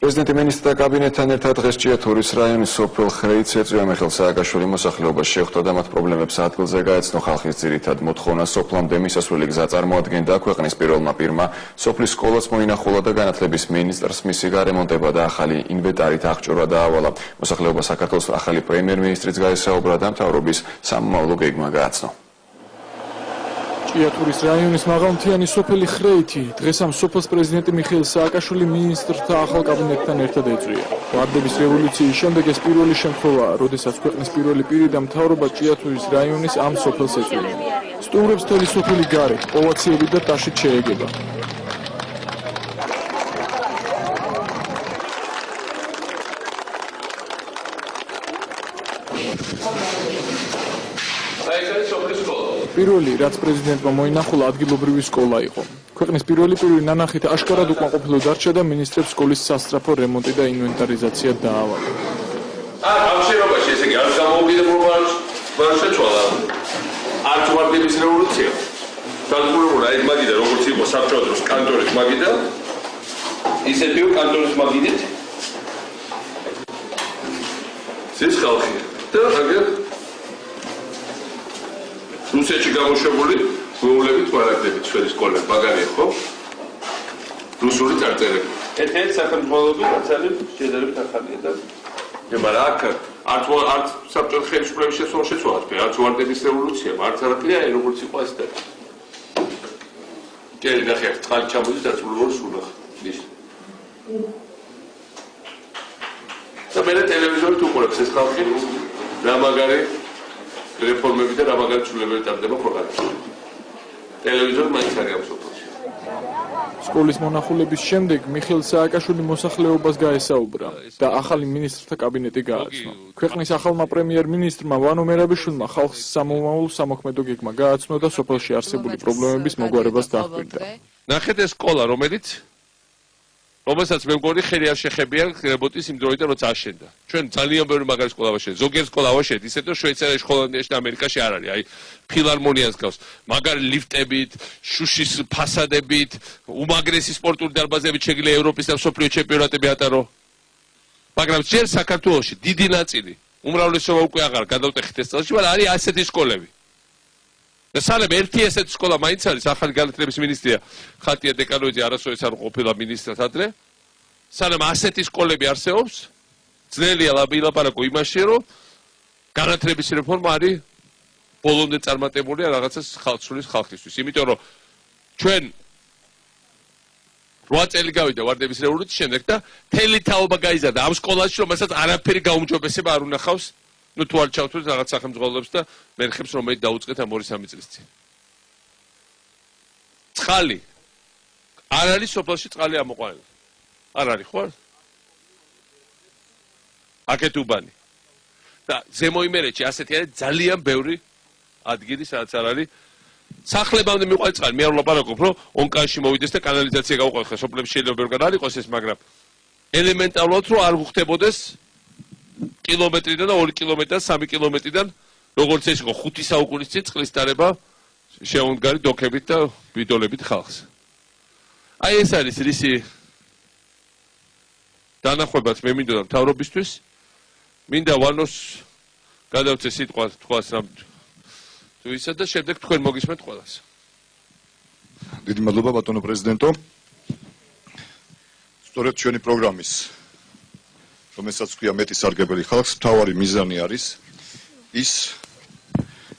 პრეზიდენტი მინისტრთა კაბინეტთან ერთად დღეს ჭიათურის რაიონის სოფელ ხრეიცი ეწვია მიხეილ სააკაშვილი მოსახლეობას შეხვდა და მათ პრობლემებს ადგილზე გაეცნო. ხალხის ძირითად მოთხოვნა სოფლამდე მისასვლელი გზა წარმოადგენდა. ქვეყნის პირველმა პირმა სოფლის სკოლაც მოინახულა და განათლების მინისტრს მისი გარემონტება და ახალი ინვენტარით აღჭურვა დაავალა. მოსახლეობა საქართველოს ახალი პრემიერ-მინისტრიც გაესაუბრა და მთავრობის სამომავლო გეგმა გააცნო. ჭიათურის რაიონის მაღალმთიანი სოფელი ხრეითი დღეს ამ სოფელს პრეზიდენტი მიხეილ სააკაშვილი მინისტრთა ახალ კაბინეტთან ერთად ეწვია. ვარდების რევოლუციის შემდეგ ეს პირველი შემთხვევაა, როდესაც ქვეყნის პირველი პირი და მთავრობა ჭიათურის რაიონის ამ სოფელს ეწვია. სტუმრებს მთელი სოფელი გარეთ, ოვაციებით და ტაშით შეეგება. პირველი, რაც პრეზიდენტმა მოინახულა, ადგილობრივი სკოლა იყო. ქვეყნის პირველი პირი ნანახით აშკარად უკმაყოფილო დარჩა და მინისტრებს სკოლის სასწრაფო რემონტი და ინვენტარიზაცია დაავალა. კავშირობაში, ესე იგი, არის გამოუყედებელ არ შეცვალა. არც ვარდების რევოლუცია. დაძაბულებული აი მაგიდა როგორც იყო საბჭოთა დროს კანტორის მაგიდა, ისეთი კანტორის მაგიდით. ეს ხალხი და აგერ რუსეთში გამოშვებული გვეულებით ვარაგდებით ჩვენი სკოლები მაგარია ხო? რუსული წარწერები. ერთ-ერთი სახელმწიფოები ძალიან შედარებით ახალია და მაგრამ არც საბჭოთა ხელისუფლების შესვლა შეცვალა, არც ვარდების რევოლუცია, არც არაფერი აი როგორც იყო ეს და ჯერი ნახე წყალი ჩამოდის დაწულებულს უნახ. ის და მე ტელევიზორით უყურებს ეს ხალხი რა მაგარი რეფორმები და რა მაგარი ცვლილებები ტარდება ქვეყანაში. ტელევიზორი მაინც არის ამ სოფელში. სკოლის მონახულების შემდეგ მიხეილ სააკაშვილი მოსახლეობას გაესაუბრა და ახალი მინისტრთა კაბინეტი გააცნო. ქვეყნის ახალმა პრემიერ-მინისტრმა ვანო მერაბიშვილმა ხალხს სამომავლო სამოქმედო გეგმა გააცნო და სოფელში არსებული პრობლემების მოგვარებას დაახკვირდა. ნახეთ ეს სკოლა, რომელსაც მე მგონი ხელი არ შეხებია რემონტის იმ დროიდან როცა აშენდა. ჩვენ ძალიან ბევრი მაგარი სკოლა ვაშენეთ. ზოგიერთ სკოლა ვაშენეთ ისე რომ შვეიცარიაში, ჰოლანდიაში და ამერიკაში არ არის. აი ფილარმონიას გავს. მაგარი ლიფტებით, შუშის ფასადებით, უმაგრესი სპორტული დარბაზებით შეგიძლია ევროპის და მსოფლიო ჩემპიონატები ატარო. მაგრამ ჯერ საქართველოში დიდი ნაწილი, უმრავლესობა უკვე აღარ გადავტეხით ეს წელში, მაგრამ არის ასეთი სკოლები. და სანამ ერთი ესეთი სკოლა მაინც არის, ახალი განათლების მინისტრია ხატია დეკანოიძე არასოდეს არ ყოფილა მინისტრად ადრე. სანამ ასეთი სკოლები არსებობს, ძნელია ლაპარაკო იმაში, რომ განათლების რეფორმა არის ბოლომდე წარმატებული რაღაცას ხალხსulis ხალხისთვის. იმიტომ რომ ჩვენ 8 წელი გავიდა ვარდების რევოლუციის შემდეგ და მთელი თაობა გაიზარდა ამ სკოლაში, რომელსაც არაფერი გაუმჯობესება არ უნახავს. ნუ თუ არ ჩავთვლით რაღაც სახელმწიფოებს და მერხებს რომელიც დაუწყეთ ამ 2-3 წლის წინ. წყალი არ არის სოფელში წყალი ამოყვანილი. არ არის ხო? აქეთ უბანი. და ზემო იმერეთში ასეთი არის ძალიან ბევრი ადგილი სადაც არ არის. სახლებამდე მიყვანს წყალი. მე არ ვლაპარაკობ რომ ონკანში მოვიდეს და კანალიზაცია გაუყენოს. სოფლებში შეიძლება ბევრგან არ იყოს ეს, მაგრამ ელემენტარულად რომ არ გვხდებოდეს კილომეტრიდან და 2 კილომეტრიდან 3 კილომეტრიდან როგორც ეს იყო 5 საუკუნის წინ წყლის დარება შეუდგარი დოქებით და ბიდოლებით ხალხს. აი ეს არის რისი დანახვებაც მე მინდოდა მთავრობისთვის. მინდა ვანოს გადავწე სიტყვა თქვას რამ თუ ისა და შემდეგ თქვენ მოგისმენთ ყველას. დიდი მადლობა ბატონო პრეზიდენტო. სწორედ ჩვენი პროგრამის რომელსაც ქვია მეტი სარგებელი ხალხს, მთავარი მიზანი არის ის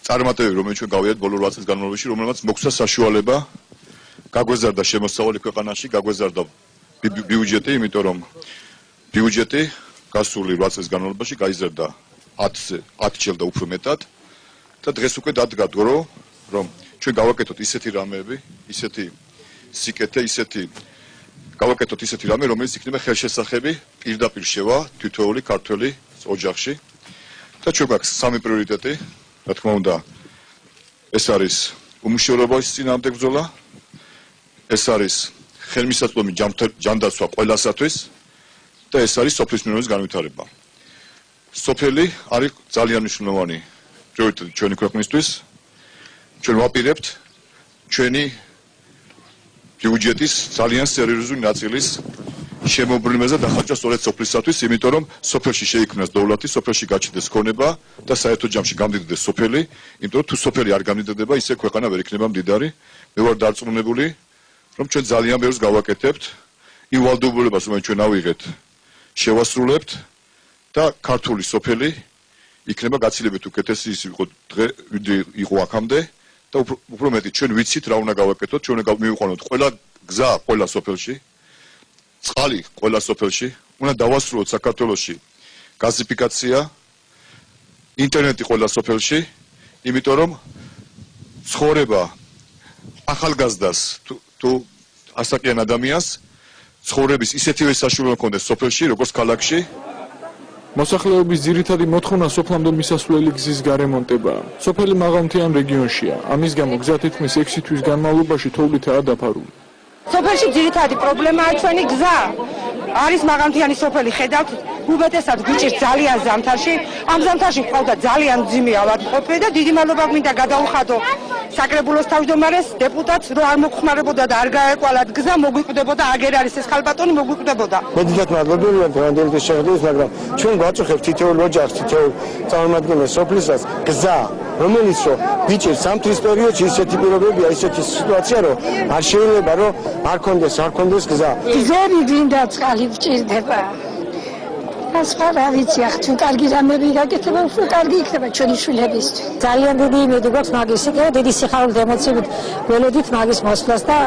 წარმატებები, რომელიც ჩვენ გავიარეთ ბოლო 8 წლის განმავლობაში, რომელმაც მოგვცა საშუალება გაგვეზარდა შემოსავალი ქვეყანაში, გაგვეზარდა ბიუჯეტი, იმიტომ რომ ბიუჯეტი გასული 8 წლის განმავლობაში გაიზარდა 10 და უფრო მეტად და დღეს უკვე დადგა დრო, რომ ჩვენ გავაკეთოთ ისეთი რამეები, ისეთი სიკეთე, გავაკეთოთ ისეთი რამე, რომელიც იქნება ხელშესახები პირდაპირ შევა თითოეული ქართველი ოჯახში. და ჩვენ გვაქვს 3 პრიორიტეტი, რა თქმა უნდა, ეს არის უმუშევრობის წინააღმდეგ ბრძოლა, ეს არის ხელმისაწვდომი ჯანდაცვა ყველასათვის და ეს არის სოფლის მეურნეობის განვითარება. სოფელი არის ძალიან მნიშვნელოვანი პრიორიტეტი ჩვენი ქვეყნისთვის. ჩვენ ვაპირებთ ჩვენი ბიუჯეტის ძალიან სერიოზული ნაწილის შემოbrunებაზე დახარჯვა სწორედ სოფლისათვის, იმიტომ რომ სოფელში შეიქმნას დოვლათი, სოფელში გაჩნდეს ქონება და საერთო ჯამში გამდიდრდეს სოფელი, იმიტომ რომ თუ სოფელი არ გამდიდრდება, ისე ქვეყანა ვერ იქნება მდიდარი. მე ვარ დარწმუნებული, რომ ჩვენ ძალიან ბევრს გავაკეთებთ, იმ ვალდებულებას, რომელიც ჩვენ ავიღეთ, შევასრულებთ და ქართული სოფელი იქნება გაცილებით უკეთესი ის იყო დღე იყო აქამდე და უფრო მეტი ჩვენ ვიცით რა უნდა გავაკეთოთ, ჩვენ უნდა მივიყვანოთ ყველა გზა ყველა სოფელში. წყალი ყველა სოფელში, უნდა დავასრულოთ საქართველოში გაზიფიკაცია, ინტერნეტი ყველა სოფელში, იმიტომ რომ ცხოვრება ახალგაზრდას თუ ასაკიან ადამიანს ცხოვრების ისეთივე საშუალება ჰქონდეს სოფელში, როგორც ქალაქში. მოსახლეობის ძირითადი მოთხოვნა სოფლამდე მისასვლელი გზის გარემონტებაა. სოფელი მაღალმთიან რეგიონშია. ამის გამო გზა თითქმის 6 თვის განმავლობაში თოვლითაა დაფარული. სოფელში ძირითადი პრობლემაა ჩვენი გზა. არის მაღალმთიანი სოფელი, ხედავთ, უმეტესად გვიჭირს ძალიან ზამთარში. ამ ზამთარში ყავდა ძალიან მძიმე ავადმყოფი და დიდი მადლობა გვინდა გადაუხადო საკრებულოს თავმჯდომარეს, დეპუტატს, რომ არ მოგხმარებოდა და არ გაეყვალათ გზა, მოგვიკვდებოდა, აგერ არის ეს ხალბატონი, მოგვიკვდებოდა. მე დიდად მადლობელი ვარ დღევანდელი შეხვედრის, მაგრამ ჩვენ გვაწუხებთ თითოეულ ოჯახს, თითოეულ წარმომადგენელს სოფლისას გზა, რომელიც რომ გვიჭირს ზამთრის პერიოდში ისეთი პირობებია, ისეთი სიტუაცია, რომ არ შეიძლება რომ არ კონდეს გზა. გზები გინდა წყალი ვჭირდება. სხვა რა ვიცი, ახ თუ კარგი რამები გაკეთება, უფრო კარგი იქნება ჩვენი შვილებისთვის. ძალიან დიდი იმედი გვაქვს მაგის, დიდი სიხარულით ემოციებით გველოდით მაგის მოსვლას და